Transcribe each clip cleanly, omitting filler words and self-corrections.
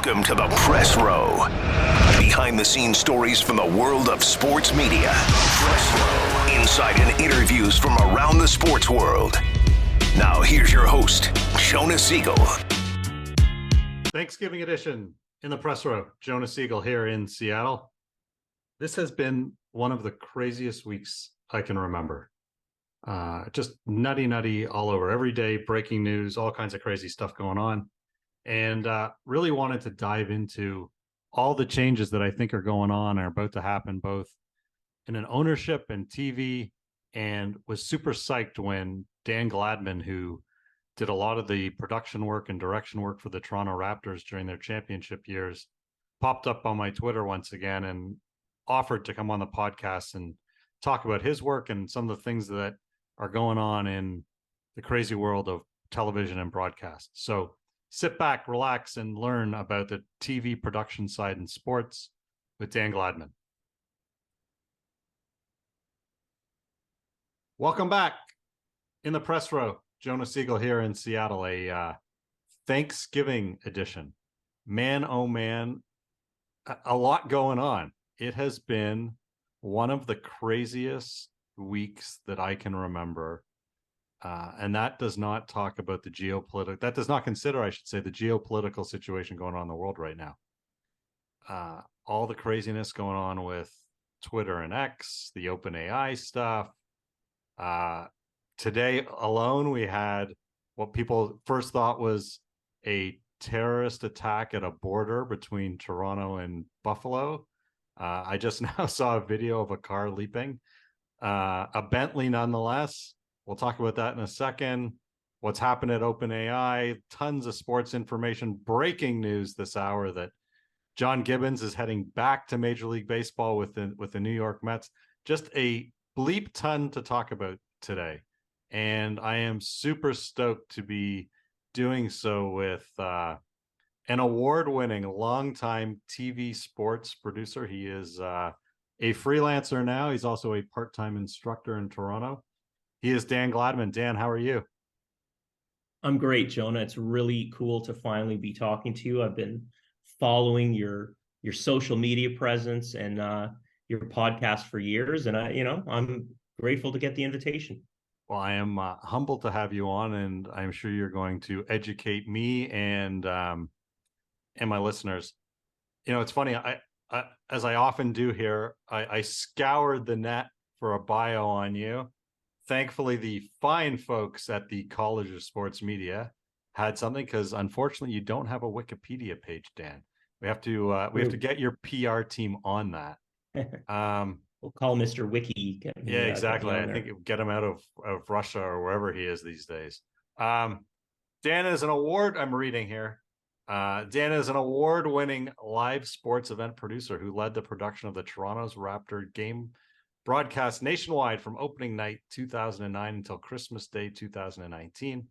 Welcome to the Pressrow. Behind-the-scenes stories from the world of sports media. Pressrow. Insight and interviews from around the sports world. Now here's your host, Jonah Siegel. Thanksgiving edition in the Pressrow. Jonah Siegel here in Seattle. This has been one of the craziest weeks I can remember. Just nutty all over. Every day, breaking news, all kinds of crazy stuff going on. And really wanted to dive into all the changes that I think are going on or about to happen, both in an ownership and TV, and was super psyched when Dan Gladman, who did a lot of the production work and direction work for the Toronto Raptors during their championship years, popped up on my Twitter once again and offered to come on the podcast and talk about his work and some of the things that are going on in the crazy world of television and broadcast. So sit back, relax, and learn about the TV production side in sports with Dan Gladman. Welcome back in the press row. Jonah Siegel here in Seattle, a Thanksgiving edition. Man, oh man, a lot going on. It has been one of the craziest weeks that I can remember. And that does not talk about the geopolitical, that does not consider, I should say, the geopolitical situation going on in the world right now. All the craziness going on with Twitter and X, the OpenAI stuff. Today alone, we had what people first thought was a terrorist attack at a border between Toronto and Buffalo. I just now saw a video of a car leaping, a Bentley nonetheless. We'll talk about that in a second. What's happened at OpenAI, tons of sports information, breaking news this hour that John Gibbons is heading back to Major League Baseball with the New York Mets. Just a bleep ton to talk about today. And I am super stoked to be doing so with an award-winning, longtime TV sports producer. He is a freelancer now. He's also a part-time instructor in Toronto. He is Dan Gladman. Dan, how are you? I'm great, Jonah. It's really cool to finally be talking to you. I've been following your social media presence and your podcast for years, and I'm grateful to get the invitation. Well, I am humbled to have you on, and I'm sure you're going to educate me and my listeners. You know, it's funny. I as I often do here, I scoured the net for a bio on you. Thankfully, the fine folks at the College of Sports Media had something, because unfortunately, you don't have a Wikipedia page, Dan. We have to get your PR team on that. We'll call Mr. Wiki. Yeah, exactly. I think it get him out of Russia or wherever he is these days. Dan is an award. I'm reading here. Dan is an award-winning live sports event producer who led the production of the Toronto's Raptor game broadcast nationwide from opening night 2009 until Christmas Day 2019.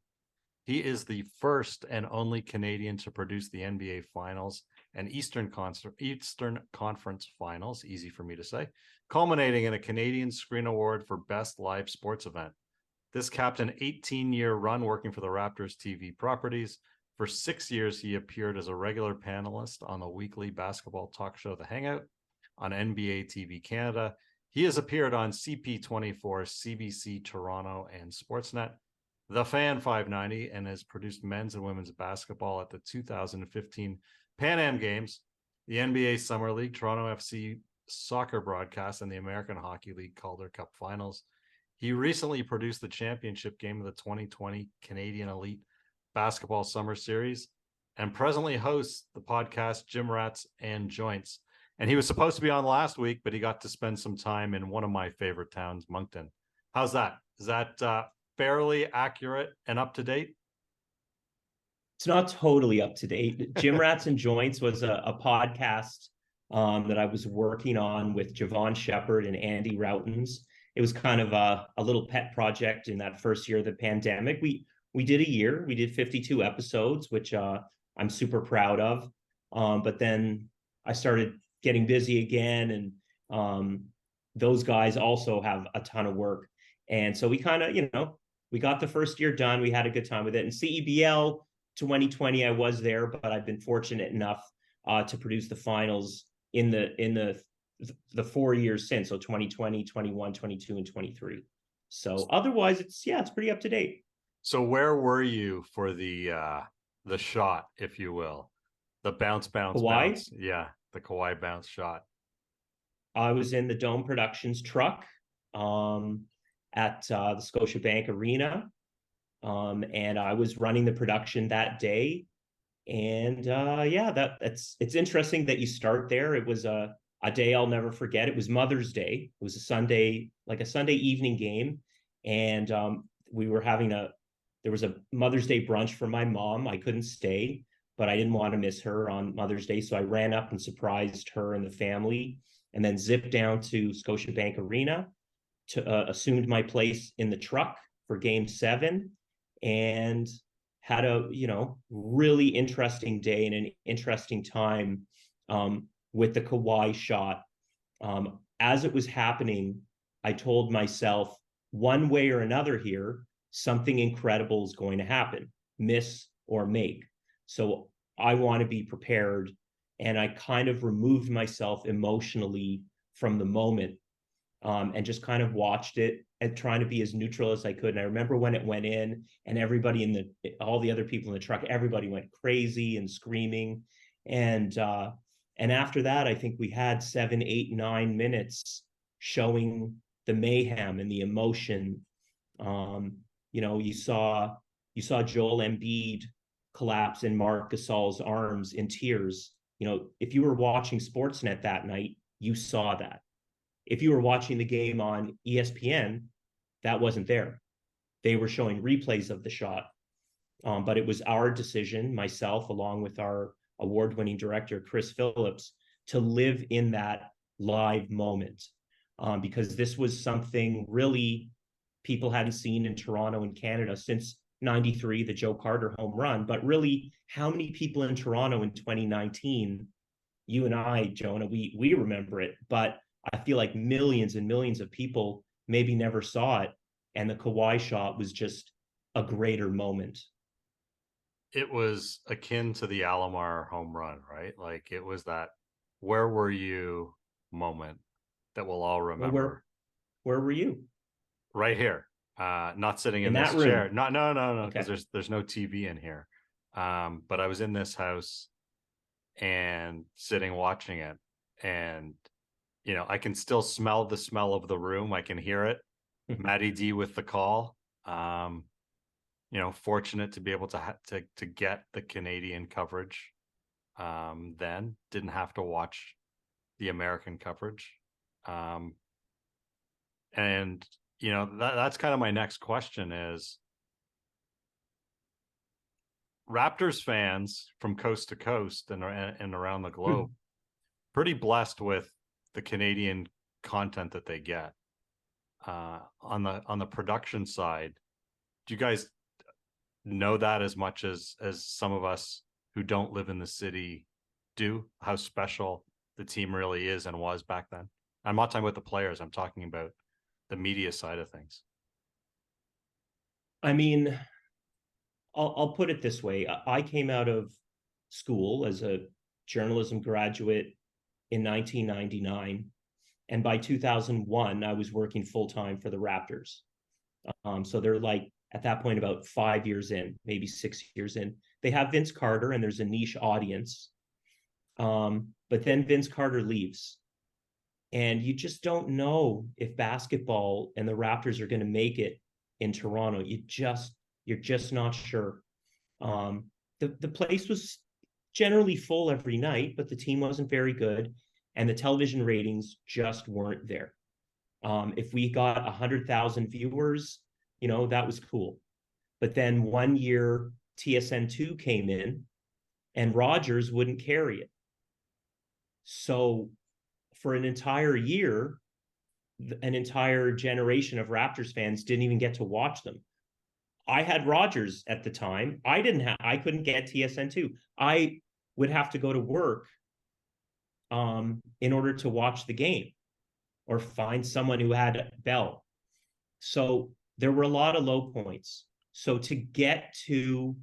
He is the first and only Canadian to produce the NBA Finals and Eastern Conference Finals, easy for me to say, culminating in a Canadian Screen Award for Best Live Sports Event. This capped an 18-year run working for the Raptors TV properties. For 6 years, he appeared as a regular panelist on the weekly basketball talk show The Hangout on NBA TV Canada. He has appeared on CP24, CBC Toronto, and Sportsnet, The Fan 590, and has produced men's and women's basketball at the 2015 Pan Am Games, the NBA Summer League, Toronto FC soccer broadcast, and the American Hockey League Calder Cup Finals. He recently produced the championship game of the 2020 Canadian Elite Basketball Summer Series and presently hosts the podcast Gym Rats and Joints. And he was supposed to be on last week, but he got to spend some time in one of my favorite towns, Moncton. How's that? Is that fairly accurate and up to date? It's not totally up to date. Gym Rats and Joints was a podcast that I was working on with Javon Shepard and Andy Routens. It was kind of a little pet project in that first year of the pandemic. We did a year. We did 52 episodes, which I'm super proud of. But then I started getting busy again, and those guys also have a ton of work. And so we kind of, we got the first year done. We had a good time with it. And CEBL 2020, I was there, but I've been fortunate enough to produce the finals in the 4 years since, so 2020, 21, 22, and 23. So otherwise, it's pretty up to date. So where were you for the shot, if you will, the bounce, Kawhi? bounce? Yeah, the Kawhi bounce shot. I was in the Dome Productions truck at the Scotiabank Arena, and I was running the production that day. And it's interesting that you start there. It was a day I'll never forget. It was Mother's Day. It was a Sunday, like a Sunday evening game, and we were there was a Mother's Day brunch for my mom. I couldn't stay, but I didn't want to miss her on Mother's Day, so I ran up and surprised her and the family, and then zipped down to Scotiabank Arena to assumed my place in the truck for Game 7, and had a really interesting day and an interesting time with the Kawhi shot. As it was happening, I told myself, one way or another here, something incredible is going to happen, miss or make. So I want to be prepared. And I kind of removed myself emotionally from the moment, and just kind of watched it and trying to be as neutral as I could. And I remember when it went in, and everybody all the other people in the truck, everybody went crazy and screaming. And after that, I think we had 7, 8, 9 minutes showing the mayhem and the emotion. You saw Joel Embiid collapse in Marc Gasol's arms in tears. If you were watching Sportsnet that night, you saw that. If you were watching the game on ESPN, that wasn't there. They were showing replays of the shot. But it was our decision, myself, along with our award-winning director, Chris Phillips, to live in that live moment. Because this was something really people hadn't seen in Toronto and Canada since 93, the Joe Carter home run. But really, how many people in Toronto in 2019, you and I, Jonah, we remember it, but I feel like millions and millions of people maybe never saw it. And the Kawhi shot was just a greater moment. It was akin to the Alomar home run, right? Like, it was that where were you moment that we'll all remember. Well, where were you? Right here. Not sitting in that this chair. room? No, because Okay. there's no TV in here. But I was in this house and sitting watching it, and I can still smell the smell of the room. I can hear it. Matty D with the call. Fortunate to be able to get the Canadian coverage. Then didn't have to watch the American coverage. And that's kind of my next question is, Raptors fans from coast to coast and around the globe, pretty blessed with the Canadian content that they get. On the production side, do you guys know that as much as some of us who don't live in the city do? How special the team really is and was back then? I'm not talking about the players. I'm talking about the media side of things. I mean, I'll put it this way. I came out of school as a journalism graduate in 1999. And by 2001, I was working full-time for the Raptors. So they're like, at that point, about 5 years in, maybe 6 years in. They have Vince Carter, and there's a niche audience. But then Vince Carter leaves. And you just don't know if basketball and the Raptors are going to make it in Toronto. You're just not sure. The place was generally full every night, but the team wasn't very good, and the television ratings just weren't there. If we got 100,000 viewers, that was cool. But then one year TSN2 came in, and Rogers wouldn't carry it. So for an entire year, an entire generation of Raptors fans didn't even get to watch them. I had Rogers at the time. I couldn't get TSN2. I would have to go to work in order to watch the game, or find someone who had Bell. So there were a lot of low points. So to get to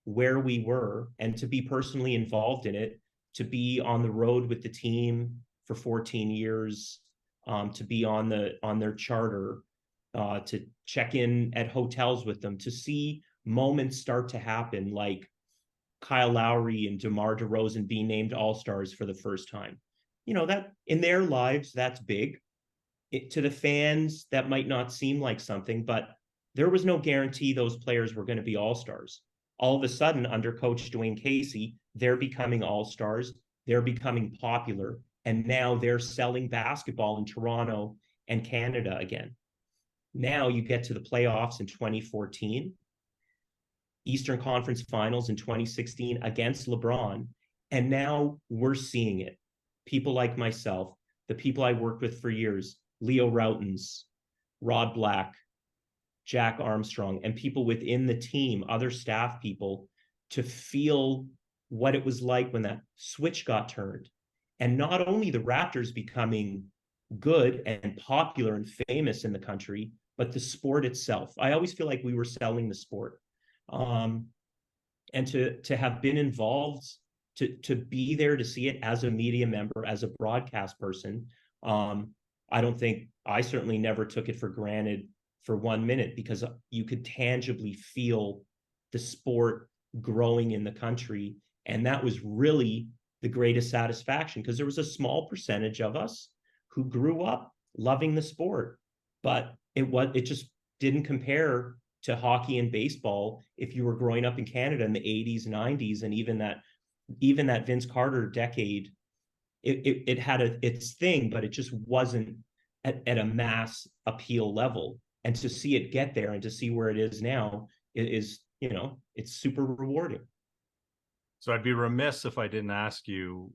where we were and to be personally involved in it, to be on the road with the team for 14 years, to be on their charter, to check in at hotels with them, to see moments start to happen like Kyle Lowry and DeMar DeRozan being named All-Stars for the first time. That in their lives, that's big. To the fans, that might not seem like something, but there was no guarantee those players were going to be All-Stars. All of a sudden, under Coach Dwayne Casey, they're becoming All-Stars. They're becoming popular. And now they're selling basketball in Toronto and Canada again. Now you get to the playoffs in 2014, Eastern Conference Finals in 2016 against LeBron. And now we're seeing it. People like myself, the people I worked with for years, Leo Routens, Rod Black, Jack Armstrong, and people within the team, other staff people, to feel what it was like when that switch got turned. And not only the Raptors becoming good and popular and famous in the country, but the sport itself. I always feel like we were selling the sport. And to have been involved, to be there to see it as a media member, as a broadcast person, I certainly never took it for granted for 1 minute, because you could tangibly feel the sport growing in the country. And that was really the greatest satisfaction, because there was a small percentage of us who grew up loving the sport, but it just didn't compare to hockey and baseball if you were growing up in Canada in the 80s, 90s, and even that Vince Carter decade. It had its thing, but it just wasn't at a mass appeal level. And to see it get there and to see where it is now, it's super rewarding. So I'd be remiss if I didn't ask you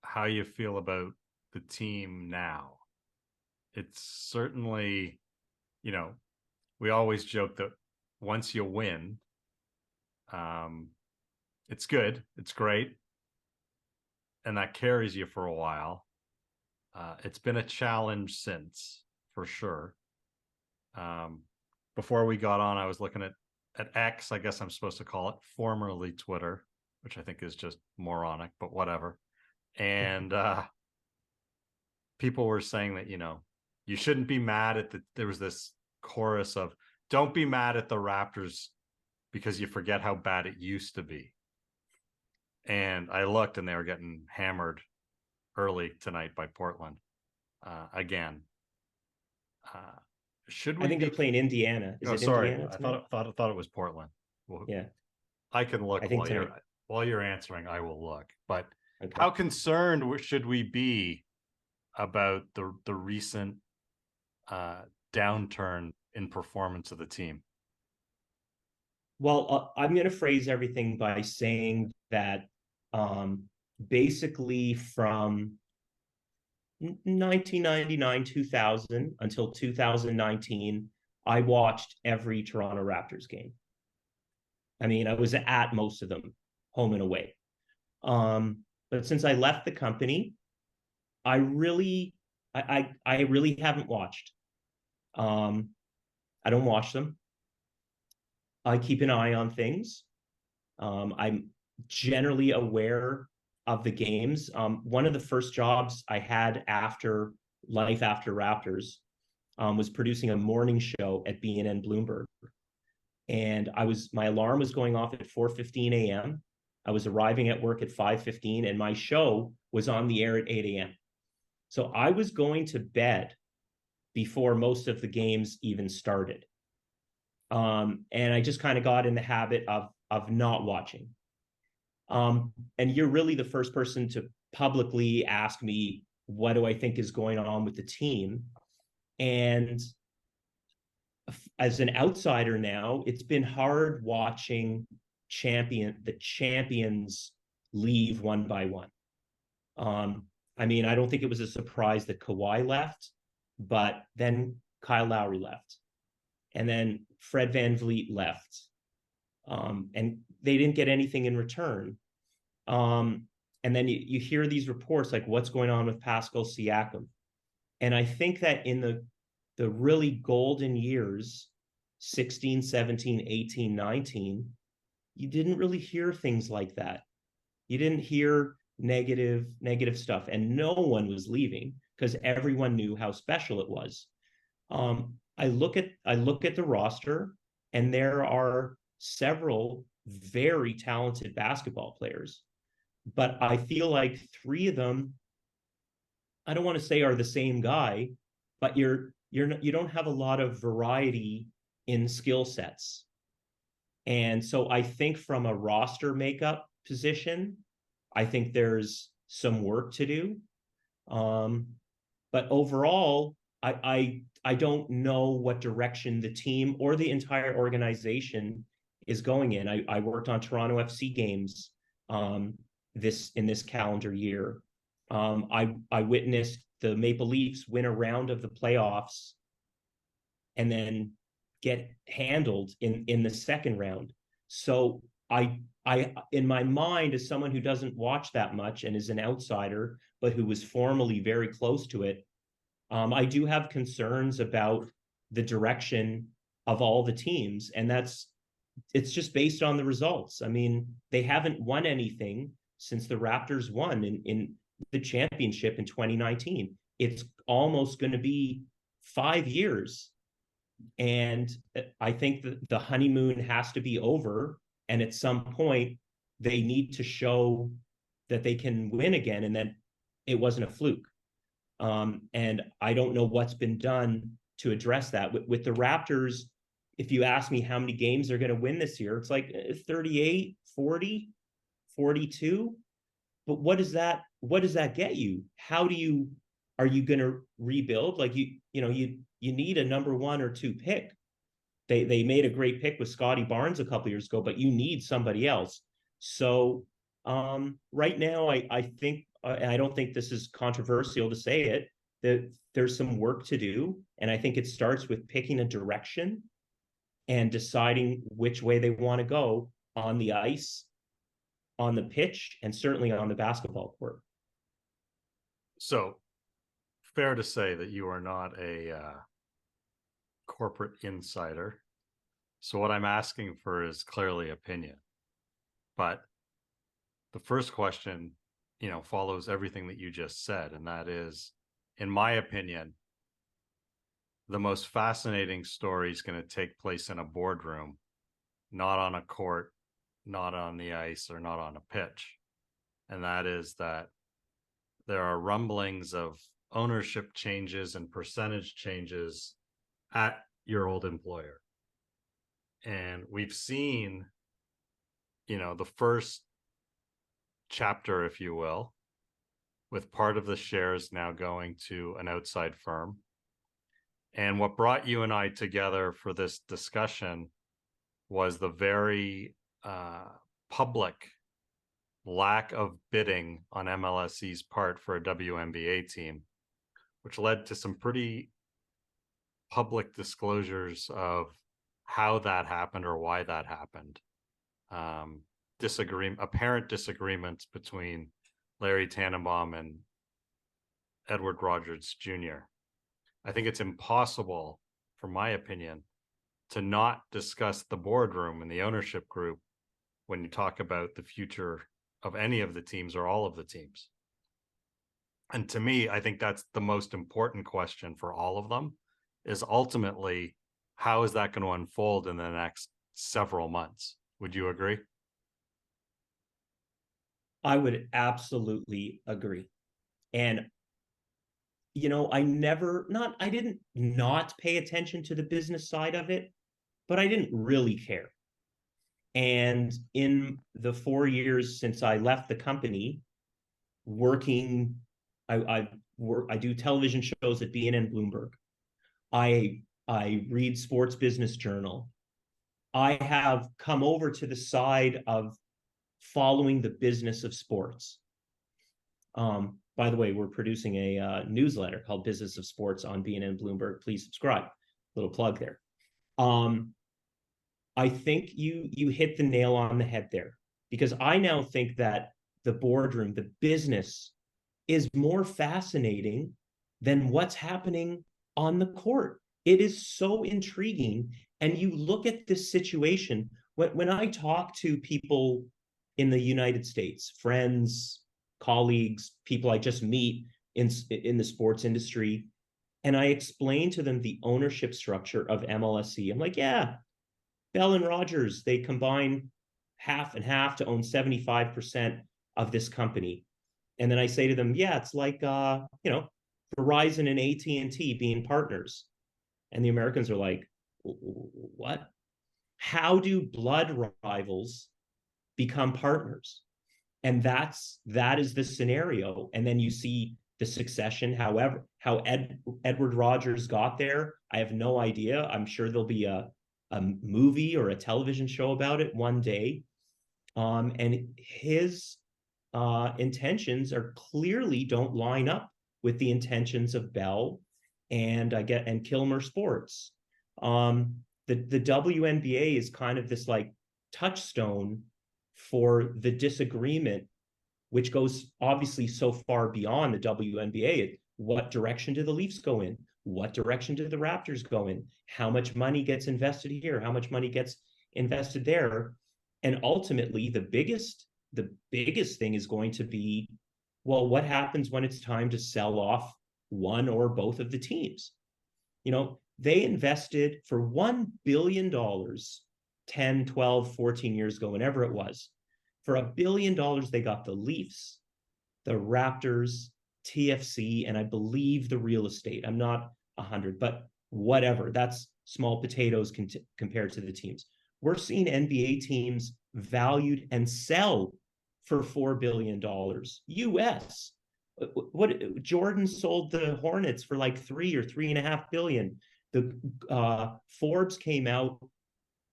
how you feel about the team now. It's certainly, we always joke that once you win, it's good, it's great, and that carries you for a while. It's been a challenge since, for sure. Before we got on, I was looking at X, I guess I'm supposed to call it, formerly Twitter, which I think is just moronic, but whatever. And people were saying that, you shouldn't be mad at there was this chorus of, don't be mad at the Raptors because you forget how bad it used to be. And I looked and they were getting hammered early tonight by Portland again. Should we? I think they're playing Indiana. Is it sorry. Indiana tonight? I thought it was Portland. Well, yeah, I can look while you're answering. I will look. But okay. How concerned should we be about the recent downturn in performance of the team? Well, I'm going to phrase everything by saying that basically from 1999, 2000 until 2019, I watched every Toronto Raptors game. I mean, I was at most of them, home and away. But since I left the company, I really haven't watched. I don't watch them. I keep an eye on things. I'm generally aware of the games. One of the first jobs I had after Life After Raptors was producing a morning show at BNN Bloomberg. And my alarm was going off at 4:15 a.m. I was arriving at work at 5:15, and my show was on the air at 8 a.m. So I was going to bed before most of the games even started. And I just kind of got in the habit of not watching. And you're really the first person to publicly ask me, what do I think is going on with the team? And as an outsider now, it's been hard watching the champions leave one by one. I mean, I don't think it was a surprise that Kawhi left, but then Kyle Lowry left. And then Fred VanVleet left. And they didn't get anything in return. And then you hear these reports like what's going on with Pascal Siakam. And I think that in the really golden years, 16, 17, 18, 19, you didn't really hear things like that. You didn't hear negative stuff, and no one was leaving because everyone knew how special it was. I look at the roster, and there are several very talented basketball players, but I feel like three of them, I don't want to say are the same guy, but you don't have a lot of variety in skill sets. And so I think from a roster makeup position, I think there's some work to do. But overall, I don't know what direction the team or the entire organization is going in. I worked on Toronto FC games this calendar year. I witnessed the Maple Leafs win a round of the playoffs and then get handled in the second round. So I in my mind, as someone who doesn't watch that much and is an outsider, but who was formerly very close to it, I do have concerns about the direction of all the teams, and it's just based on the results. I mean, they haven't won anything since the Raptors won in the championship in 2019. It's almost going to be 5 years. And I think that the honeymoon has to be over. And at some point, they need to show that they can win again and that it wasn't a fluke. And I don't know what's been done to address that. With the Raptors, if you ask me how many games they're going to win this year, it's like 38, 40, 42. But what does that get you? Are you going to rebuild? Like you need a number 1 or 2 pick. They made a great pick with Scotty Barnes a couple years ago, but you need somebody else. So right now, I think, and I don't think this is controversial to say it, that there's some work to do. And I think it starts with picking a direction and deciding which way they want to go on the ice, on the pitch, and certainly on the basketball court. So fair to say that you are not a corporate insider. So what I'm asking for is clearly opinion. But the first question, follows everything that you just said. And that is, in my opinion, the most fascinating story is going to take place in a boardroom, not on a court, not on the ice, or not on a pitch. And that is that there are rumblings of ownership changes and percentage changes at your old employer. And we've seen, the first chapter, if you will, with part of the shares now going to an outside firm. And what brought you and I together for this discussion was the very public lack of bidding on MLSE's part for a WNBA team, which led to some pretty public disclosures of how that happened or why that happened. Apparent disagreements between Larry Tannenbaum and Edward Rogers Jr. I think it's impossible, from my opinion, to not discuss the boardroom and the ownership group when you talk about the future of any of the teams or all of the teams. And to me, I think that's the most important question for all of them, is ultimately, how is that going to unfold in the next several months? Would you agree? I would absolutely agree. And, I didn't not pay attention to the business side of it, but I didn't really care. And in the 4 years since I left the company, working, I do television shows at BNN Bloomberg. I read Sports Business Journal. I have come over to the side of following the business of sports. By the way, we're producing a newsletter called Business of Sports on BNN Bloomberg. Please subscribe. Little plug there. I think you hit the nail on the head there, because I now think that the boardroom, the business, is more fascinating than what's happening on the court. It is so intriguing. And you look at this situation, when I talk to people in the United States, friends, colleagues, people I just meet in the sports industry. And I explain to them the ownership structure of MLSE. I'm like, yeah, Bell and Rogers, they combine half and half to own 75% of this company. And then I say to them, yeah, it's like, Verizon and AT&T being partners. And the Americans are like, what? How do blood rivals become partners? And that is the scenario. And then you see the succession. However, how Edward Rogers got there, I have no idea. I'm sure there'll be a movie or a television show about it one day. And his intentions are clearly don't line up with the intentions of Bell and Kilmer Sports. The WNBA is kind of this like touchstone for the disagreement, which goes obviously so far beyond the WNBA. What direction do the Leafs go in? What direction do the Raptors go in? How much money gets invested here? How much money gets invested there? And ultimately, the biggest thing is going to be, well, what happens when it's time to sell off one or both of the teams? They invested for $1 billion 10, 12, 14 years ago, whenever it was. For $1 billion, they got the Leafs, the Raptors, TFC, and I believe the real estate. I'm not 100, but whatever. That's small potatoes compared to the teams. We're seeing NBA teams valued and sell for $4 billion US. What Jordan sold the Hornets for like 3 or 3.5 billion. The Forbes came out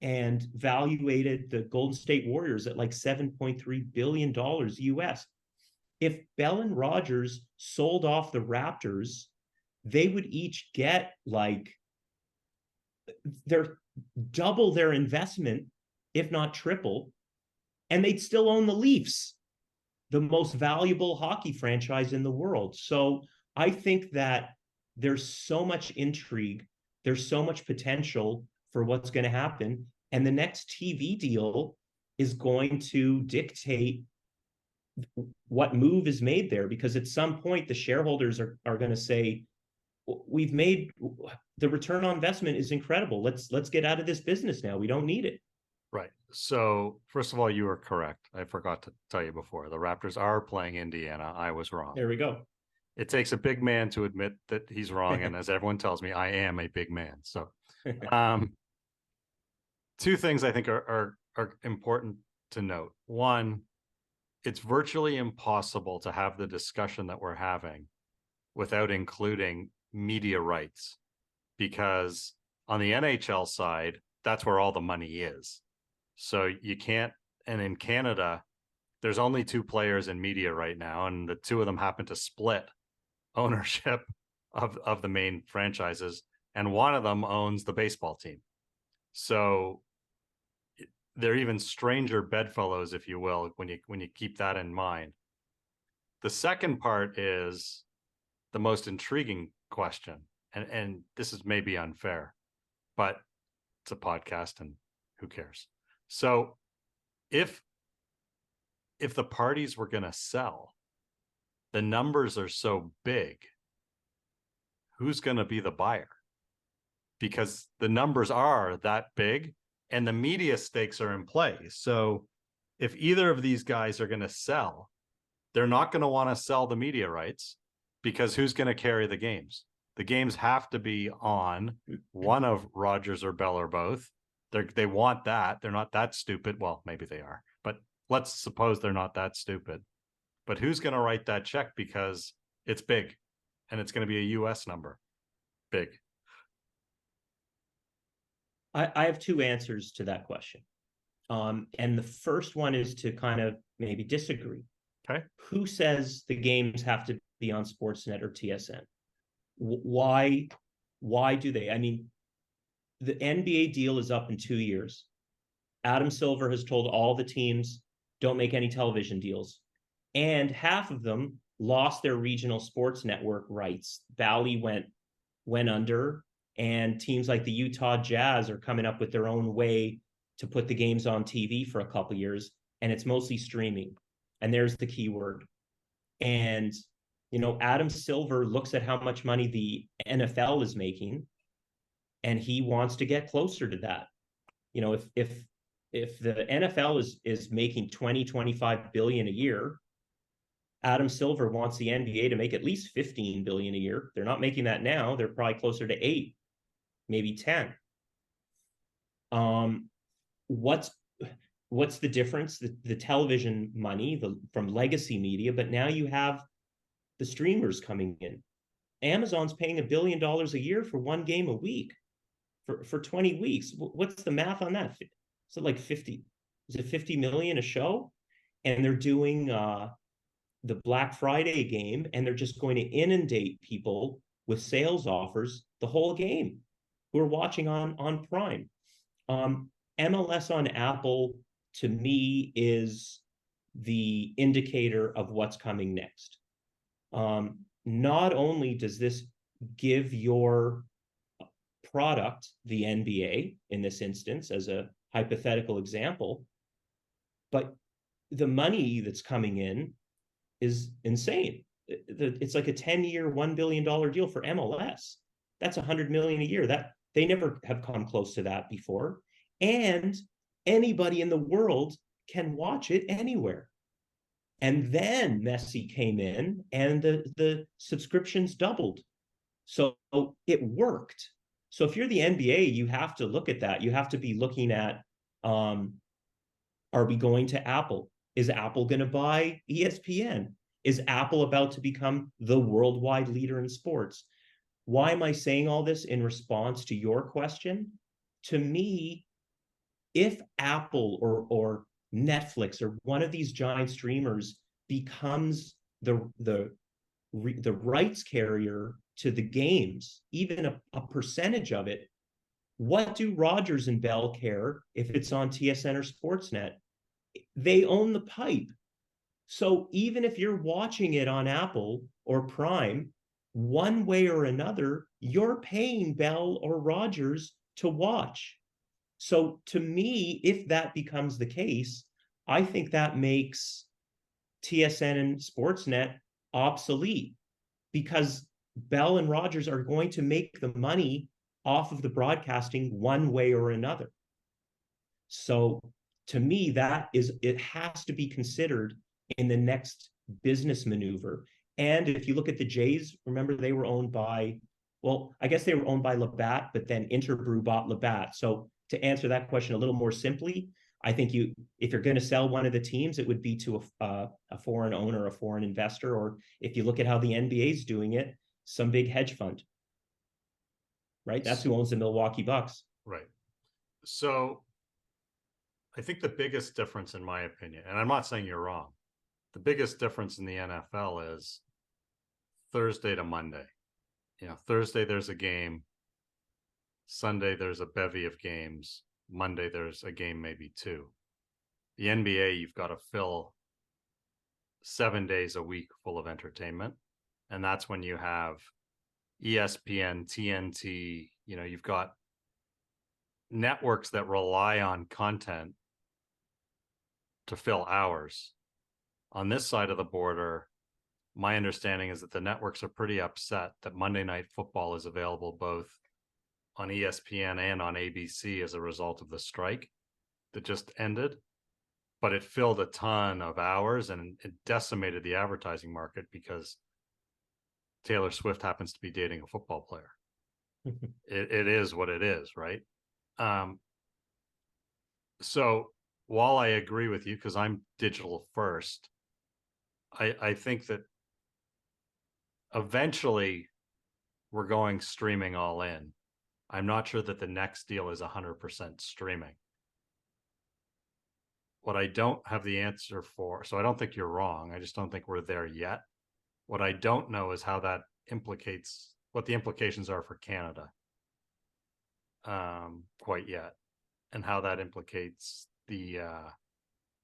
and valuated the Golden State Warriors at like $7.3 billion US. If Bell and Rogers sold off the Raptors, they would each get like double their investment, if not triple, and they'd still own the Leafs, the most valuable hockey franchise in the world. So I think that there's so much intrigue, there's so much potential for what's going to happen. And the next TV deal is going to dictate what move is made there, because at some point the shareholders are going to say, we've made the return on investment is incredible. Let's get out of this business now. We don't need it. Right. So first of all, you were correct. I forgot to tell you before. The Raptors are playing Indiana. I was wrong. There we go. It takes a big man to admit that he's wrong. And as everyone tells me, I am a big man. So two things I think are important to note. One, it's virtually impossible to have the discussion that we're having without including media rights, because on the NHL side, that's where all the money is. So you can't, and in Canada, there's only 2 players in media right now, and the 2 of them happen to split ownership of the main franchises, and one of them owns the baseball team. So they're even stranger bedfellows, if you will, when you keep that in mind. The second part is the most intriguing question, and this is maybe unfair, but it's a podcast and who cares? So if the parties were going to sell, the numbers are so big, who's going to be the buyer? Because the numbers are that big and the media stakes are in play. So if either of these guys are going to sell, they're not going to want to sell the media rights, because who's going to carry the games? The games have to be on one of Rogers or Bell or both. They want that. They're not that stupid. Well, maybe they are, but let's suppose they're not that stupid. But who's going to write that check? Because it's big and it's going to be a US number. Big. I have 2 answers to that question. And the first one is to kind of maybe disagree. Okay. Who says the games have to be on Sportsnet or TSN? Why do they? I mean, the NBA deal is up in 2 years. Adam Silver has told all the teams, don't make any television deals. And half of them lost their regional sports network rights. Bally went under, and teams like the Utah Jazz are coming up with their own way to put the games on TV for a couple of years, and it's mostly streaming. And there's the key word. And, Adam Silver looks at how much money the NFL is making, and he wants to get closer to that. If the NFL is making 25 billion a year, Adam Silver wants the NBA to make at least 15 billion a year. They're not making that now. They're probably closer to 8, maybe 10. What's the difference? The television money from legacy media, but now you have the streamers coming in. Amazon's paying $1 billion a year for one game a week for 20 weeks. What's the math on that? Is it like 50? Is it 50 million a show? And they're doing the Black Friday game, and they're just going to inundate people with sales offers the whole game who are watching on Prime. MLS on Apple, to me, is the indicator of what's coming next. Not only does this give your product, the NBA, in this instance, as a hypothetical example, but the money that's coming in is insane. It's like a 10-year, $1 billion deal for MLS. That's $100 million a year. That they never have come close to that before. And anybody in the world can watch it anywhere. And then Messi came in, and the subscriptions doubled. So it worked. So if you're the NBA, you have to look at that. You have to be looking at, are we going to Apple? Is Apple going to buy ESPN? Is Apple about to become the worldwide leader in sports? Why am I saying all this in response to your question? To me, if Apple or Netflix or one of these giant streamers becomes the rights carrier to the games, even a percentage of it, what do Rogers and Bell care if it's on TSN or Sportsnet? They own the pipe. So even if you're watching it on Apple or Prime, one way or another, you're paying Bell or Rogers to watch. So to me, if that becomes the case, I think that makes TSN and Sportsnet obsolete, because Bell and Rogers are going to make the money off of the broadcasting one way or another. So to me, it has to be considered in the next business maneuver. And if you look at the Jays, remember they were owned by, well, I guess they were owned by Labatt, but then Interbrew bought Labatt. So to answer that question a little more simply, I think if you're going to sell one of the teams, it would be to a foreign owner, a foreign investor, or if you look at how the NBA is doing it, some big hedge fund, right? That's who owns the Milwaukee Bucks. Right. So I think the biggest difference, in my opinion, and I'm not saying you're wrong, the biggest difference in the NFL is Thursday to Monday. Thursday there's a game. Sunday there's a bevy of games. Monday there's a game, maybe two. The NBA, you've got to fill 7 days a week full of entertainment. And that's when you have ESPN, TNT, you've got networks that rely on content to fill hours. On this side of the border, my understanding is that the networks are pretty upset that Monday Night Football is available both on ESPN and on ABC as a result of the strike that just ended. But it filled a ton of hours, and it decimated the advertising market because Taylor Swift happens to be dating a football player. It is what it is, right? So while I agree with you, because I'm digital first, I think that eventually we're going streaming all in. I'm not sure that the next deal is 100% streaming. What I don't have the answer for, so I don't think you're wrong. I just don't think we're there yet. What I don't know is how that implicates, what the implications are for Canada quite yet, and how that implicates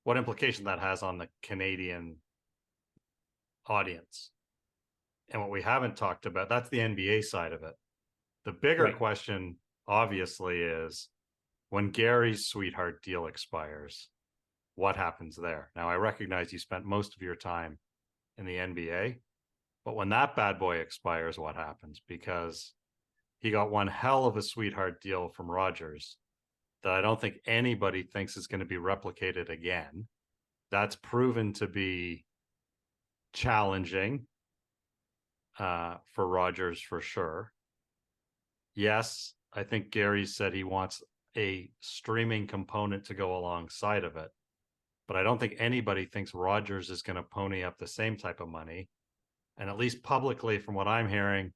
what implication that has on the Canadian audience. And what we haven't talked about, that's the NBA side of it. The bigger question, obviously, is when Gary's sweetheart deal expires, what happens there? Now, I recognize you spent most of your time in the NBA. But when that bad boy expires, what happens? Because he got one hell of a sweetheart deal from Rogers that I don't think anybody thinks is going to be replicated again. That's proven to be challenging for Rogers for sure. Yes, I think Gary said he wants a streaming component to go alongside of it, but I don't think anybody thinks Rogers is going to pony up the same type of money. And at least publicly, from what I'm hearing,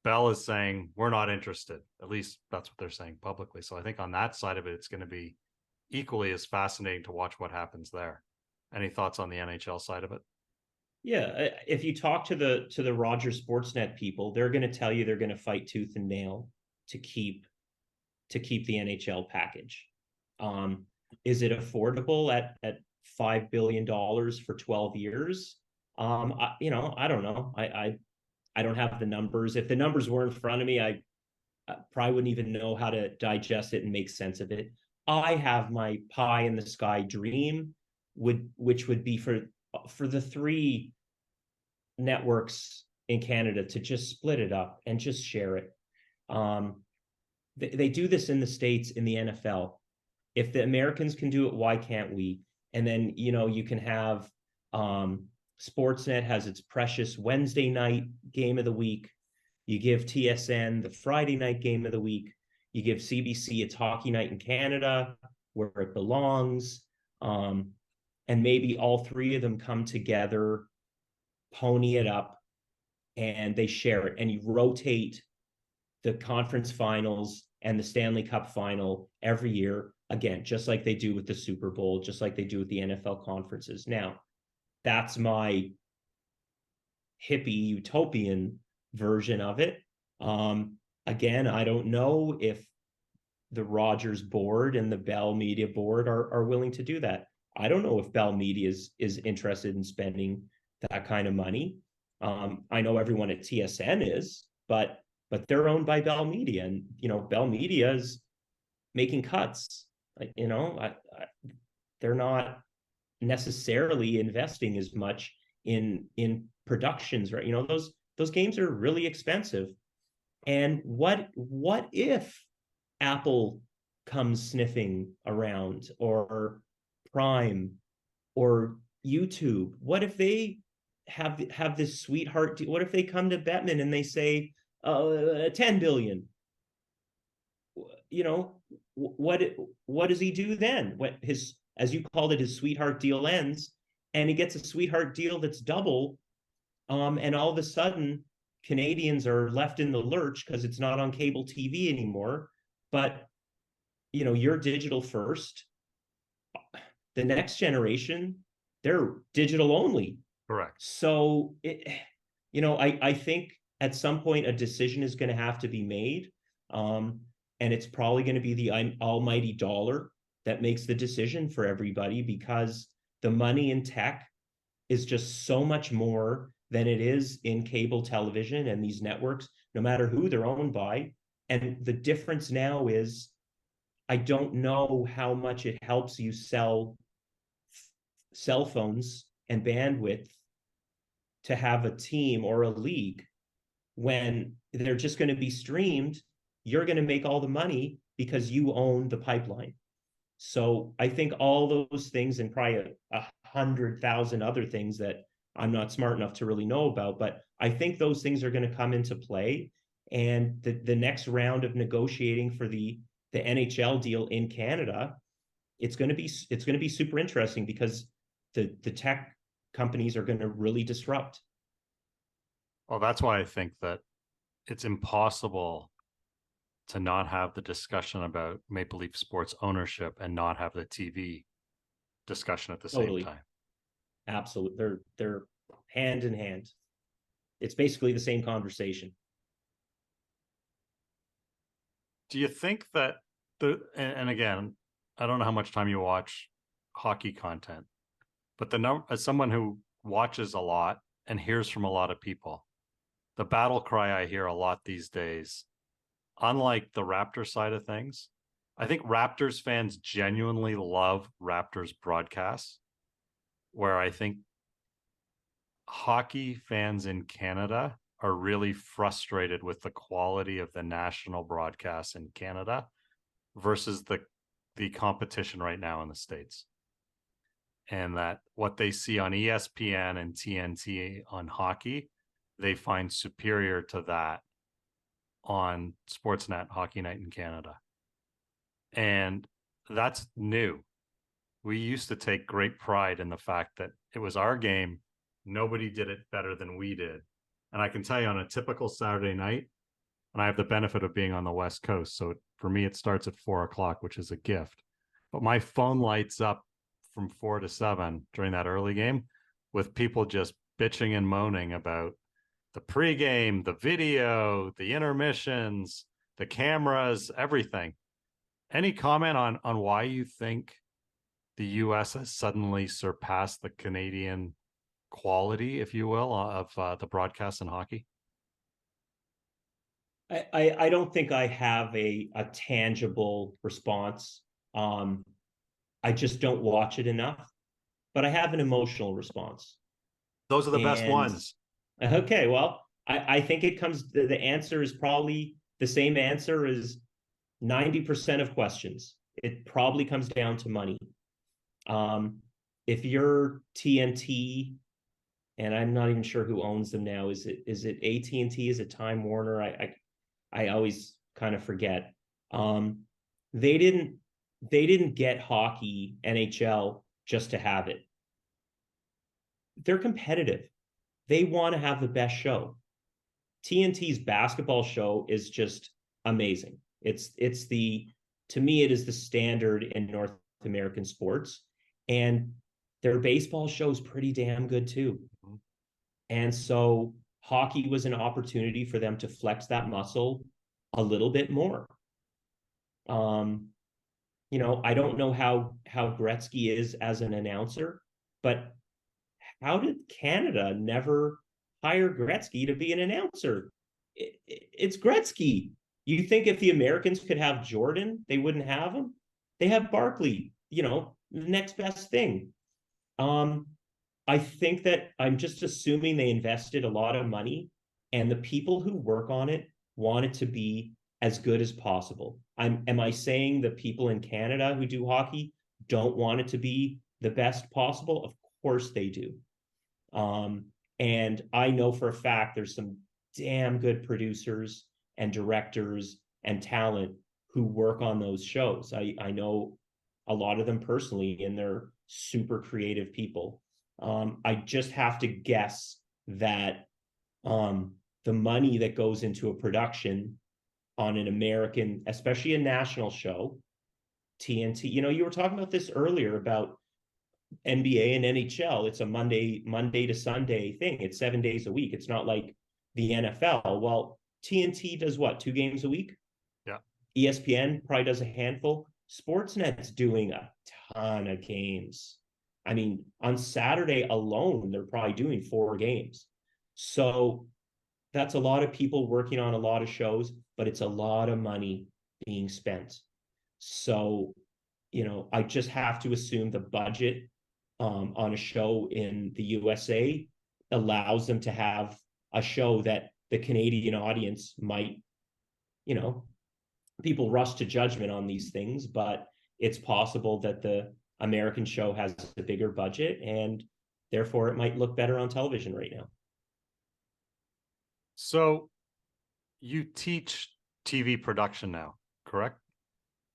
Bell is saying we're not interested. At least that's what they're saying publicly. So I think on that side of it, it's going to be equally as fascinating to watch what happens there. Any thoughts on the NHL side of it? Yeah, if you talk to the Rogers Sportsnet people, they're going to tell you they're going to fight tooth and nail to keep the NHL package. Is it affordable at $5 billion for 12 years? I don't know. I don't have the numbers. If the numbers were in front of me, I probably wouldn't even know how to digest it and make sense of it. I have my pie in the sky dream, which would be for the three networks in Canada to just split it up and just share it. They do this in the States in the NFL. If the Americans can do it, why can't we? And then, you can have Sportsnet has its precious Wednesday night game of the week. You give TSN the Friday night game of the week. You give CBC its hockey night in Canada where it belongs. And maybe all three of them come together, pony it up, and they share it. And you rotate the conference finals and the Stanley Cup final every year, again, just like they do with the Super Bowl, just like they do with the NFL conferences. Now, that's my hippie utopian version of it. Again, I don't know if the Rogers board and the Bell Media board are willing to do that. I don't know if Bell Media is interested in spending that kind of money. I know everyone at TSN is, but they're owned by Bell Media, and Bell Media is making cuts. They're not necessarily investing as much in productions, right? Those games are really expensive. And what if Apple comes sniffing around, or Prime, or YouTube? What if they have this sweetheart deal? What if they come to Bettman and they say 10 billion? What does he do then? What his, as you called it, his sweetheart deal ends, and he gets a sweetheart deal that's double, and all of a sudden Canadians are left in the lurch because it's not on cable TV anymore. But you're digital first. The next generation, they're digital only. Correct. So I think at some point a decision is going to have to be made, and it's probably going to be the almighty dollar that makes the decision for everybody, because the money in tech is just so much more than it is in cable television and these networks, no matter who they're owned by. And the difference now is, I don't know how much it helps you sell cell phones and bandwidth to have a team or a league when they're just going to be streamed. You're going to make all the money because you own the pipeline. So I think all those things, and probably 100,000 other things that I'm not smart enough to really know about, but I think those things are going to come into play. And the next round of negotiating for the NHL deal in Canada, it's going to be super interesting, because the tech companies are going to really disrupt. Well, that's why I think that it's impossible to not have the discussion about Maple Leaf Sports ownership and not have the TV discussion at the same time. Absolutely. They're hand in hand. It's basically the same conversation. Do you think that and again, I don't know how much time you watch hockey content, but as someone who watches a lot and hears from a lot of people, the battle cry I hear a lot these days, unlike the Raptors side of things, I think Raptors fans genuinely love Raptors broadcasts, where I think hockey fans in Canada are really frustrated with the quality of the national broadcasts in Canada versus the competition right now in the States. And that what they see on ESPN and TNT on hockey, they find superior to that on Sportsnet Hockey Night in Canada. And that's new. We used to take great pride in the fact that it was our game. Nobody did it better than we did. And I can tell you on a typical Saturday night, and I have the benefit of being on the West Coast. So for me, it starts at 4:00, which is a gift. But my phone lights up from 4 to 7 during that early game with people just bitching and moaning about the pregame, the video, the intermissions, the cameras, everything. Any comment on why you think the US has suddenly surpassed the Canadian quality, if you will, of the broadcast in hockey? I don't think I have a tangible response. I just don't watch it enough, but I have an emotional response. Those are the best ones. Okay, well, I think it comes, the answer is probably the same answer as 90% of questions. It probably comes down to money. If you're TNT, and I'm not even sure who owns them now, is it AT&T? Is it Time Warner? I always kind of forget. They didn't get hockey, NHL, just to have it. They're competitive. They want to have the best show. TNT's basketball show is just amazing. To me, it is the standard in North American sports, and their baseball show is pretty damn good too. And so hockey was an opportunity for them to flex that muscle a little bit more. I don't know how Gretzky is as an announcer, but how did Canada never hire Gretzky to be an announcer? It's Gretzky. You think if the Americans could have Jordan, they wouldn't have him? They have Barkley, the next best thing. I think that I'm just assuming they invested a lot of money, and the people who work on it want it to be as good as possible. Am I saying the people in Canada who do hockey don't want it to be the best possible? Of course they do. And I know for a fact there's some damn good producers and directors and talent who work on those shows. I know a lot of them personally, and they're super creative people. I just have to guess that the money that goes into a production on an American, especially a national show, TNT, you were talking about this earlier about NBA and NHL. It's a Monday to Sunday thing. It's 7 days a week. It's not like the NFL. Well, TNT does what, 2 games a week? Yeah. ESPN probably does a handful. Sportsnet's doing a ton of games. I mean, on Saturday alone, they're probably doing 4 games. So that's a lot of people working on a lot of shows, but it's a lot of money being spent. So, I just have to assume the budget on a show in the USA allows them to have a show that the Canadian audience might, people rush to judgment on these things, but it's possible that the American show has a bigger budget and therefore it might look better on television right now. So you teach TV production now, correct?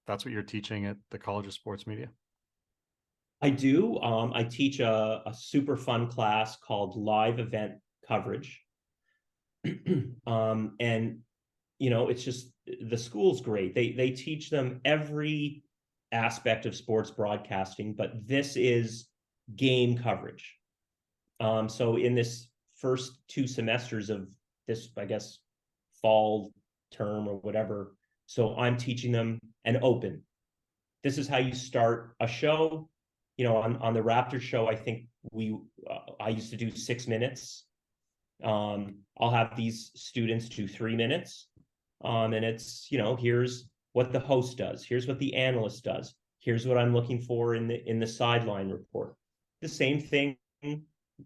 That's what you're teaching at the College of Sports Media? I do. I teach a super fun class called Live Event Coverage. And, it's just, the school's great. They teach them every aspect of sports broadcasting, but this is game coverage. So in this first 2 semesters of this, I guess, fall term or whatever, so I'm teaching them an open. This is how you start a show. On the Raptors show, I think I used to do 6 minutes. I'll have these students do 3 minutes. And it's, here's what the host does. Here's what the analyst does. Here's what I'm looking for in the sideline report. The same thing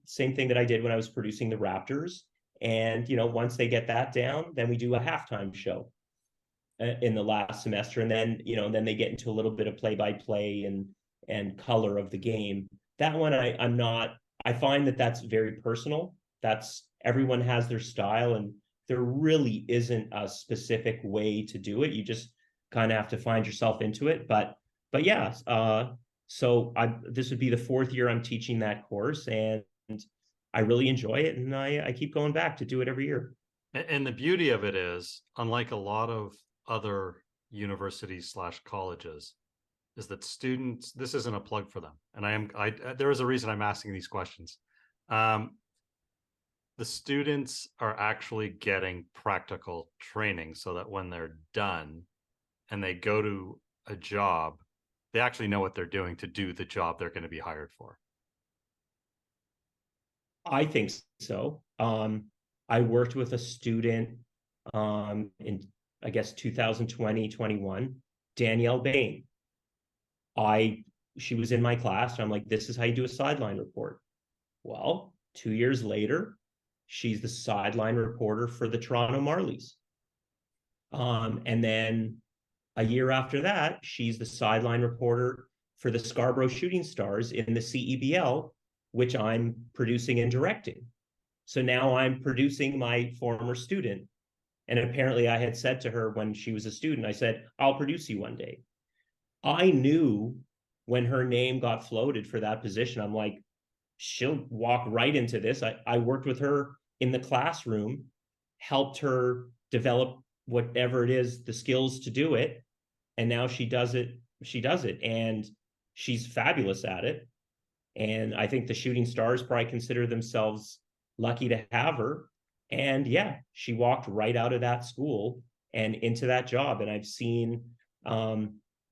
same thing that I did when I was producing the Raptors. And, once they get that down, then we do a halftime show in the last semester. And then, then they get into a little bit of play-by-play and color of the game. That one, I find that that's very personal. Everyone has their style, and there really isn't a specific way to do it. You just kind of have to find yourself into it. But yeah, so this would be the 4th year I'm teaching that course, and I really enjoy it, and I keep going back to do it every year. And the beauty of it is, unlike a lot of other universities/colleges, is that students, this isn't a plug for them, and there is a reason I'm asking these questions. The students are actually getting practical training so that when they're done and they go to a job, they actually know what they're doing to do the job they're going to be hired for. I think so. I worked with a student in, I guess, 2020, 21, Danielle Bain. She was in my class, and I'm like, this is how you do a sideline report. Well, 2 years later, she's the sideline reporter for the Toronto Marlies. And then a year after that, she's the sideline reporter for the Scarborough Shooting Stars in the CEBL, which I'm producing and directing. So now I'm producing my former student. And apparently I had said to her when she was a student, I said, I'll produce you one day. I knew when her name got floated for that position, I'm like, she'll walk right into this. I worked with her in the classroom, helped her develop whatever it is, the skills to do it. And now she does it. And she's fabulous at it. And I think the Shooting Stars probably consider themselves lucky to have her. And yeah, she walked right out of that school and into that job. And I've seen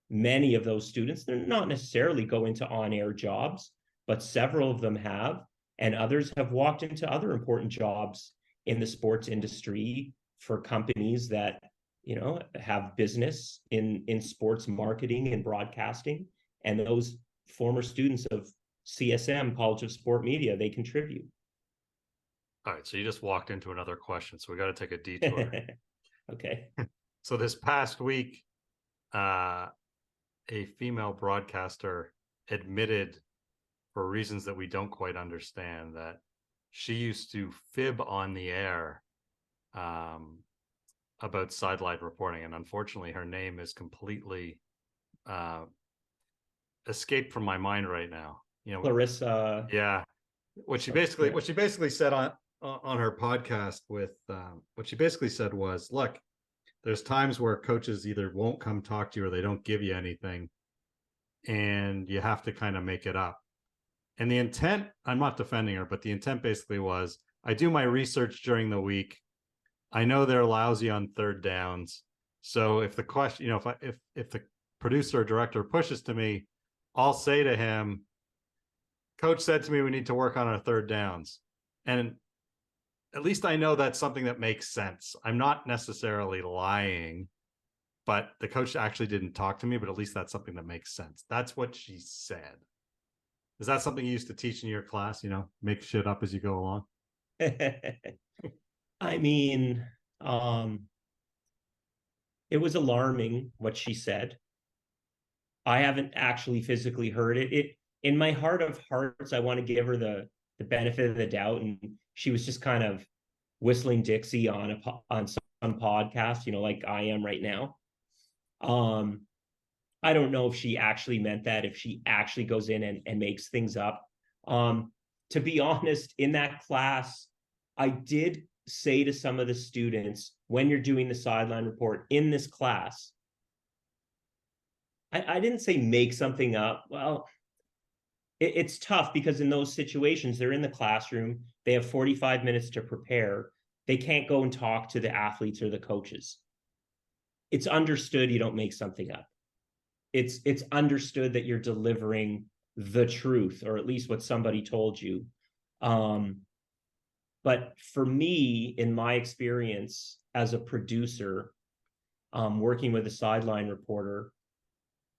many of those students, they're not necessarily go into on-air jobs, but several of them have, and others have walked into other important jobs in the sports industry for companies that, have business in sports marketing and broadcasting. And those former students of CSM, College of Sport Media, they contribute. All right, so you just walked into another question, so we got to take a detour. Okay. So this past week, a female broadcaster admitted, for reasons that we don't quite understand, that she used to fib on the air about sideline reporting, and unfortunately her name is completely escaped from my mind right now. Clarissa. Yeah. What she basically said on her podcast what she basically said was, look, there's times where coaches either won't come talk to you or they don't give you anything, and you have to kind of make it up. And the intent, I'm not defending her, but the intent basically was, I do my research during the week. I know they're lousy on third downs. So if the question, if the producer or director pushes to me, I'll say to him, Coach said to me, we need to work on our third downs. And at least I know that's something that makes sense. I'm not necessarily lying, but the coach actually didn't talk to me, but at least that's something that makes sense. That's what she said. Is that something you used to teach in your class? Make shit up as you go along? I mean, it was alarming what she said. I haven't actually physically heard it. In my heart of hearts, I want to give her the benefit of the doubt, and she was just kind of whistling Dixie on some podcast, like I am right now. I don't know if she actually meant that, if she actually goes in and makes things up. To be honest, in that class, I did say to some of the students, when you're doing the sideline report in this class, I didn't say make something up. Well, it's tough because in those situations, they're in the classroom, they have 45 minutes to prepare. They can't go and talk to the athletes or the coaches. It's understood you don't make something up. It's understood that you're delivering the truth, or at least what somebody told you. But for me, in my experience as a producer, working with a sideline reporter,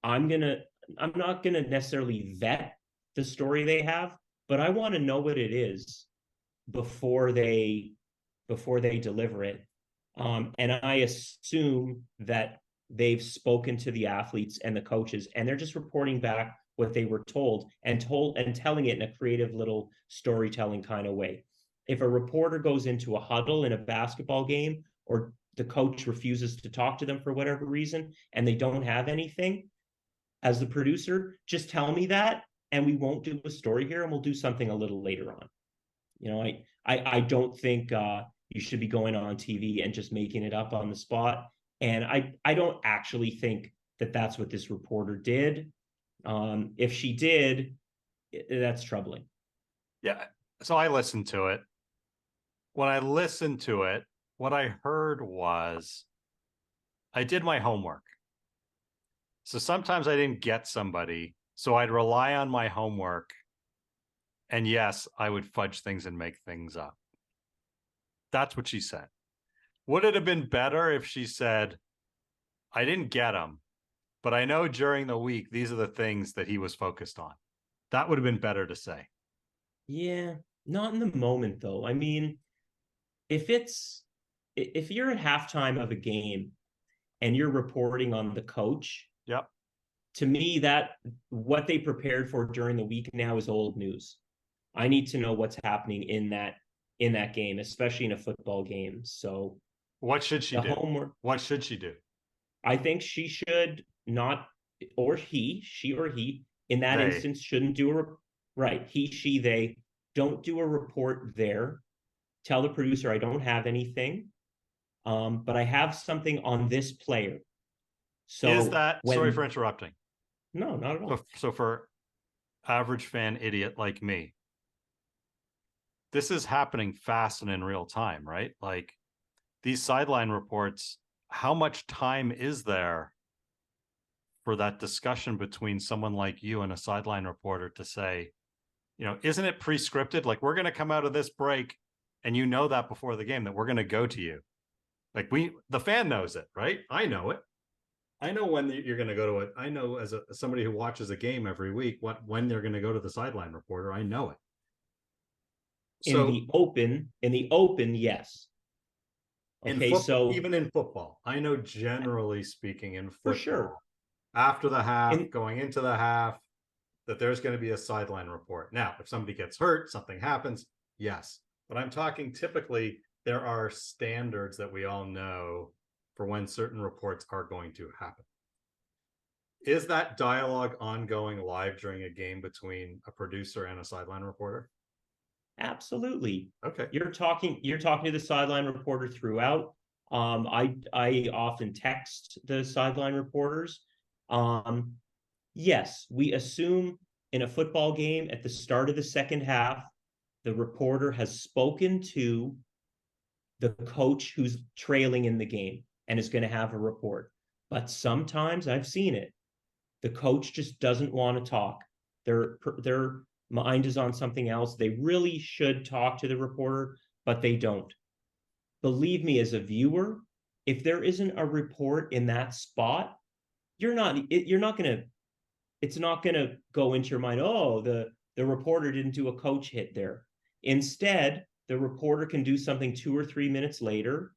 I'm not gonna necessarily vet the story they have. but I want to know what it is before they deliver it. And I assume that they've spoken to the athletes and the coaches, and they're just reporting back what they were told and telling it in a creative little storytelling kind of way. If a reporter goes into a huddle in a basketball game, or the coach refuses to talk to them for whatever reason, and they don't have anything, as the producer, just tell me that, and we won't do a story here, and we'll do something a little later on. You know, I don't think you should be going on TV and just making it up on the spot. And I don't actually think that that's what this reporter did. If she did, that's troubling. Yeah. So I listened to it. When I listened to it, what I heard was I did my homework. So sometimes I didn't get somebody, so I'd rely on my homework. And yes, I would fudge things and make things up. That's what she said. Would it have been better if she said, I didn't get him, but I know during the week, these are the things that he was focused on? That would have been better to say. Yeah, not in the moment, though. I mean, if you're at halftime of a game and you're reporting on the coach, yep, to me, that what they prepared for during the week now is old news. I need to know what's happening in that game, especially in a football game. So what should she do? Homework. What should she do? I think she should not, or she or he, in that instance, shouldn't do right. He, she, they don't do a report there. Tell the producer, I don't have anything, but I have something on this player. So is that, sorry for interrupting. No, not at all. So for average fan idiot like me, this is happening fast and in real time, right? Like these sideline reports, how much time is there for that discussion between someone like you and a sideline reporter to say, you know, isn't it pre-scripted? Like, we're going to come out of this break and you know that before the game that we're going to go to you. Like the fan knows it, right? I know it. I know when you're going to go to it. I know as somebody who watches a game every week, when they're going to go to the sideline reporter. I know it. So in the open, yes. Okay, so even in football, I know generally speaking in football, for sure, after the half, going into the half, that there's going to be a sideline report. Now, if somebody gets hurt, something happens, yes. But I'm talking typically there are standards that we all know for when certain reports are going to happen. Is that dialogue ongoing live during a game between a producer and a sideline reporter? Absolutely. Okay. You're talking to the sideline reporter throughout. I often text the sideline reporters. Yes, we assume in a football game at the start of the second half, the reporter has spoken to the coach who's trailing in the game and is going to have a report. But sometimes I've seen it. The coach just doesn't want to talk. Their mind is on something else. They really should talk to the reporter, but they don't. Believe me, as a viewer, if there isn't a report in that spot, it's not gonna go into your mind, oh, the reporter didn't do a coach hit there. Instead, the reporter can do something 2 or 3 minutes later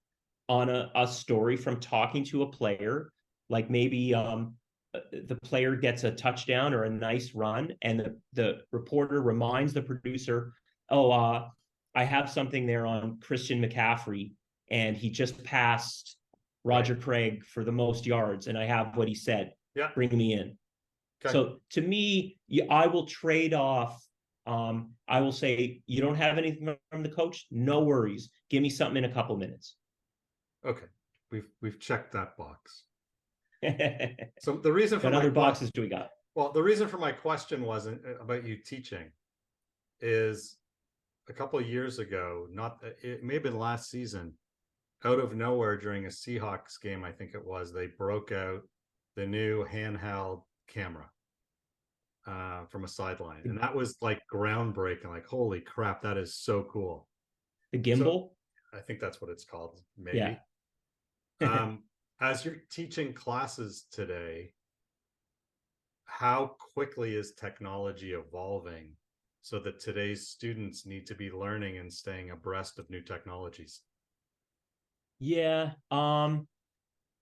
on a story from talking to a player, like maybe the player gets a touchdown or a nice run, and the reporter reminds the producer, oh, I have something there on Christian McCaffrey, and he just passed Roger Craig for the most yards, and I have what he said. Yeah. Bring me in. Okay. So to me, I will trade off. I will say, you don't have anything from the coach? No worries. Give me something in a couple minutes. Okay. We've checked that box. So the reason for what other boxes do we got? Well, the reason for my question wasn't about you teaching, is a couple of years ago, it may have been last season, out of nowhere during a Seahawks game, I think it was, they broke out the new handheld camera from a sideline, and that was like groundbreaking. Like, holy crap, that is so cool. The gimbal? So, I think that's what it's called, maybe. Yeah. As you're teaching classes today, how quickly is technology evolving so that today's students need to be learning and staying abreast of new technologies? Yeah,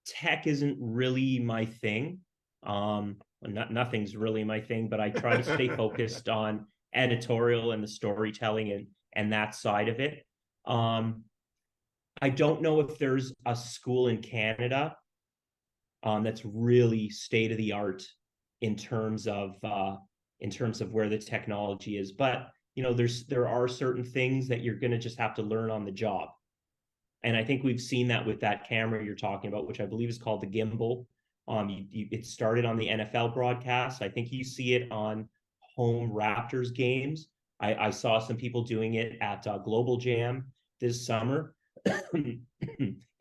tech isn't really my thing. Nothing's really my thing, but I try to stay focused on editorial and the storytelling and that side of it. I don't know if there's a school in Canada that's really state of the art in terms of where the technology is. But there are certain things that you're going to just have to learn on the job. And I think we've seen that with that camera you're talking about, which I believe is called the gimbal. It started on the NFL broadcast. I think you see it on home Raptors games. I saw some people doing it at Global Jam this summer.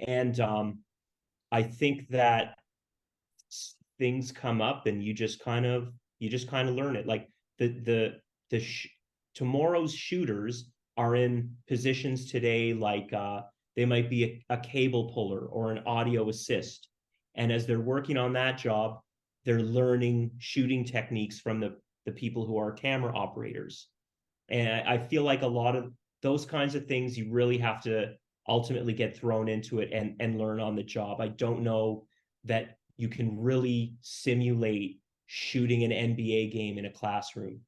And I think that things come up and you just kind of learn it. Like tomorrow's shooters are in positions today, like they might be a cable puller or an audio assist. And as they're working on that job, they're learning shooting techniques from the people who are camera operators. And I feel like a lot of those kinds of things, you really have to ultimately get thrown into it and learn on the job. I don't know that you can really simulate shooting an NBA game in a classroom.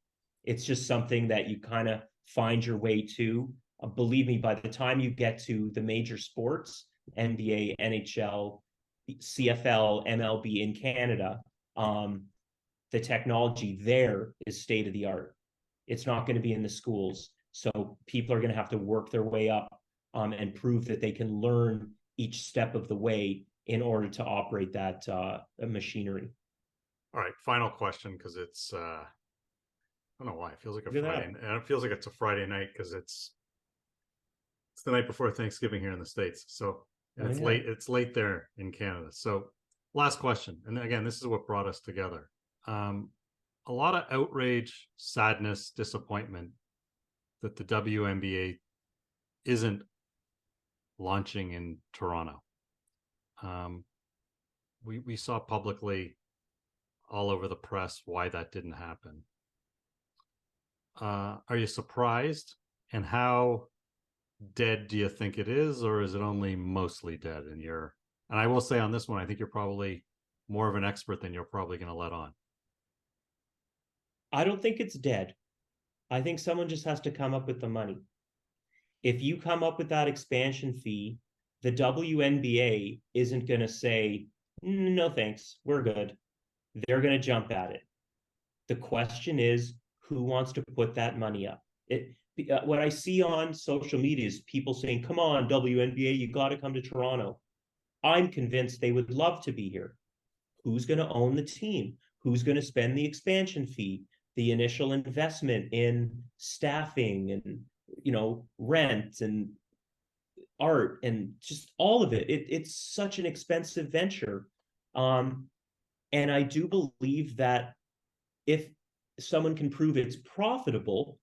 It's just something that you kind of find your way to. Believe me, by the time you get to the major sports, NBA, NHL, CFL, MLB in Canada, the technology there is state of the art. It's not going to be in the schools. So people are going to have to work their way up and prove that they can learn each step of the way in order to operate that machinery. All right, final question, because it's I don't know why it feels like a Friday, and it feels like it's a Friday night because it's the night before Thanksgiving here in the States. So it's late. It's late there in Canada. So last question, and again, this is what brought us together. A lot of outrage, sadness, disappointment that the WNBA isn't launching in Toronto. We saw publicly all over the press why that didn't happen. Are you surprised? And how dead do you think it is, or is it only mostly dead in your? And I will say on this one, I think you're probably more of an expert than you're probably going to let on. I don't think it's dead. I think someone just has to come up with the money. If you come up with that expansion fee, the WNBA isn't going to say, no thanks, we're good. They're going to jump at it. The question is, who wants to put that money up? What I see on social media is people saying, come on, WNBA, you got to come to Toronto. I'm convinced they would love to be here. Who's going to own the team? Who's going to spend the expansion fee, the initial investment in staffing and, rent and art and just all of it? It's such an expensive venture. And I do believe that if someone can prove it's profitable,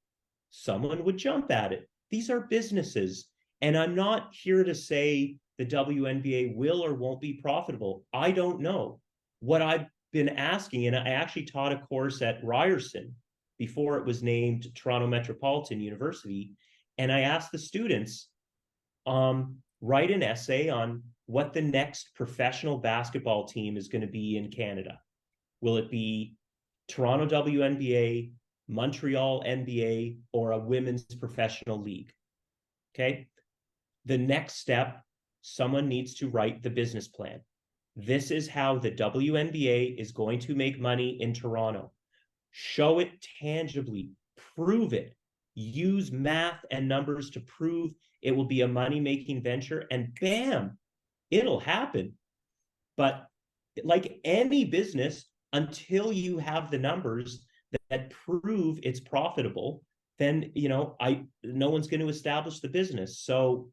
someone would jump at it. These are businesses. And I'm not here to say the WNBA will or won't be profitable. I don't know. What I've been asking, and I actually taught a course at Ryerson before it was named Toronto Metropolitan University, and I asked the students, write an essay on what the next professional basketball team is going to be in Canada. Will it be Toronto WNBA, Montreal NBA, or a women's professional league? Okay. The next step, someone needs to write the business plan. This is how the WNBA is going to make money in Toronto. Show it tangibly, prove it, use math and numbers to prove it will be a money-making venture, and bam, it'll happen. But like any business, until you have the numbers that prove it's profitable, then no one's going to establish the business. So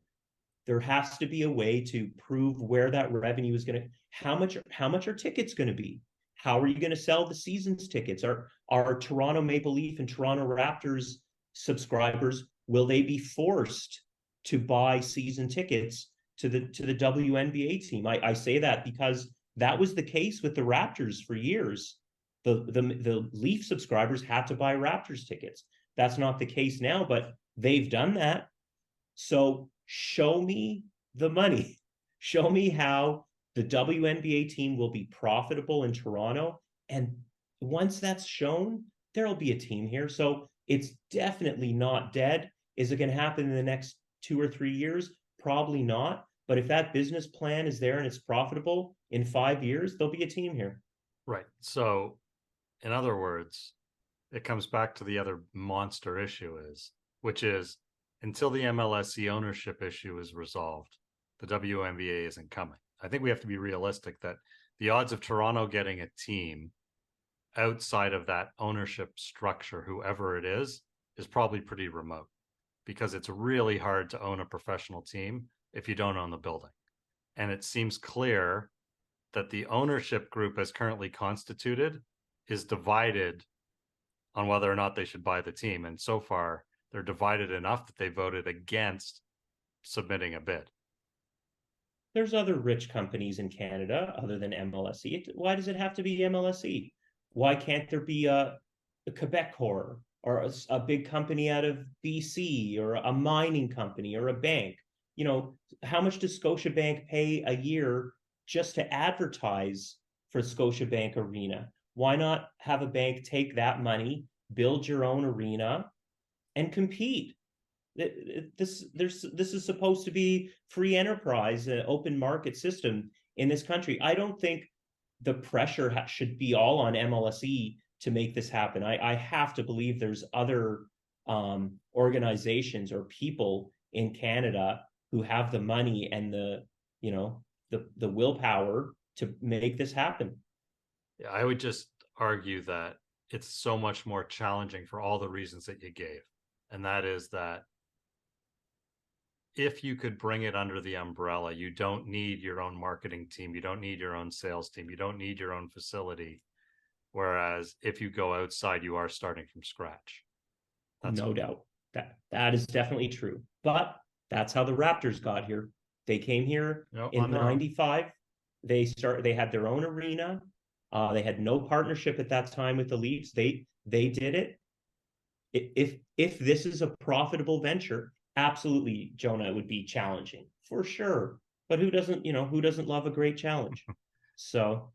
there has to be a way to prove where that revenue is going to. How much are tickets going to be? How are you going to sell the season's tickets? Are Toronto Maple Leaf and Toronto Raptors subscribers, will they be forced to buy season tickets to the WNBA team? I say that because that was the case with the Raptors for years. The Leaf subscribers had to buy Raptors tickets. That's not the case now, but they've done that. So show me the money. Show me how the WNBA team will be profitable in Toronto. And once that's shown, there'll be a team here. So it's definitely not dead. Is it going to happen in the next 2 or 3 years? Probably not. But if that business plan is there and it's profitable, in 5 years, there'll be a team here. Right. So, in other words, it comes back to the other monster issue which is until the MLSE ownership issue is resolved, the WNBA isn't coming. I think we have to be realistic that the odds of Toronto getting a team outside of that ownership structure, whoever it is probably pretty remote, because it's really hard to own a professional team if you don't own the building. And it seems clear that the ownership group as currently constituted is divided on whether or not they should buy the team. And so far, they're divided enough that they voted against submitting a bid. There's other rich companies in Canada other than MLSE. Why does it have to be MLSE? Why can't there be a Quebecor or a big company out of BC or a mining company or a bank? You know, how much does Scotiabank pay a year just to advertise for Scotiabank Arena? Why not have a bank take that money, build your own arena, and compete? This is supposed to be free enterprise, an open market system in this country. I don't think the pressure should be all on MLSE to make this happen. I have to believe there's other organizations or people in Canada who have the money and the willpower to make this happen. Yeah, I would just argue that it's so much more challenging for all the reasons that you gave. And that is that if you could bring it under the umbrella, you don't need your own marketing team. You don't need your own sales team. You don't need your own facility. Whereas if you go outside, you are starting from scratch. No doubt. That is definitely true. But that's how the Raptors got here. They came here in '95. They had their own arena. They had no partnership at that time with the Leafs. They did it. If this is a profitable venture, absolutely, Jonah, it would be challenging for sure. But who doesn't love a great challenge? So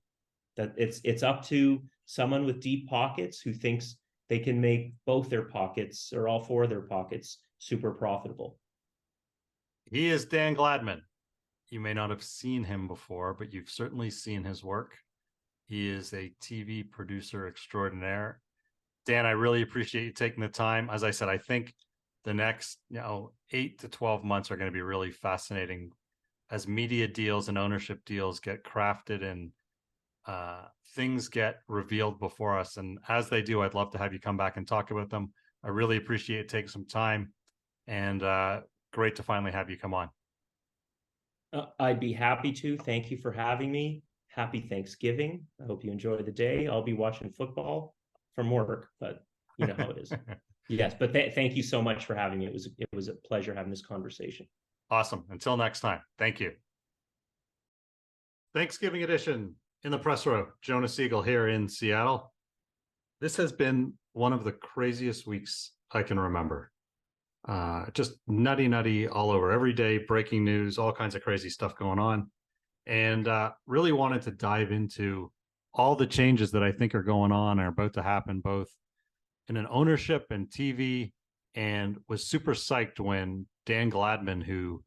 that it's up to someone with deep pockets who thinks they can make both their pockets or all four of their pockets super profitable. He is Dan Gladman. You may not have seen him before, but you've certainly seen his work. He is a TV producer extraordinaire. Dan, I really appreciate you taking the time. As I said, I think the next 8 to 12 months are going to be really fascinating as media deals and ownership deals get crafted and things get revealed before us. And as they do, I'd love to have you come back and talk about them. I really appreciate taking some time, and great to finally have you come on. I'd be happy to. Thank you for having me. Happy Thanksgiving. I hope you enjoy the day. I'll be watching football from work, but you know how it is. Yes, but thank you so much for having me. It was a pleasure having this conversation. Awesome. Until next time. Thank you. Thanksgiving edition in the press row. Jonah Siegel here in Seattle. This has been one of the craziest weeks I can remember. Just nutty all over. Every day, breaking news, all kinds of crazy stuff going on. And really wanted to dive into all the changes that I think are going on or about to happen, both in an ownership and TV, and was super psyched when Dan Gladman, who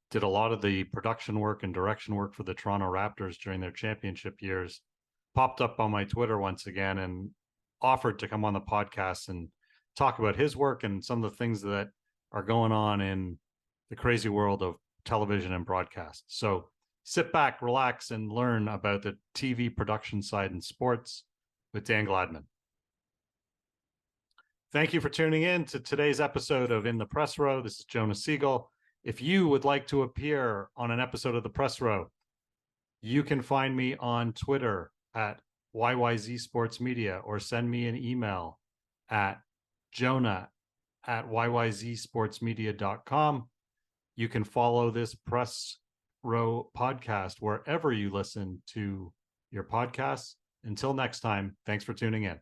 did a lot of the production work and direction work for the Toronto Raptors during their championship years, popped up on my Twitter once again and offered to come on the podcast and talk about his work and some of the things that are going on in the crazy world of television and broadcast. So sit back, relax, and learn about the TV production side in sports with Dan Gladman. Thank you for tuning in to today's episode of In the Press Row. This is Jonah Siegel. If you would like to appear on an episode of the Press Row, you can find me on Twitter at YYZ Sports Media, or send me an email at jonah@yyyzsportsmedia.com. You can follow this Press Row podcast wherever you listen to your podcasts. Until next time, thanks for tuning in.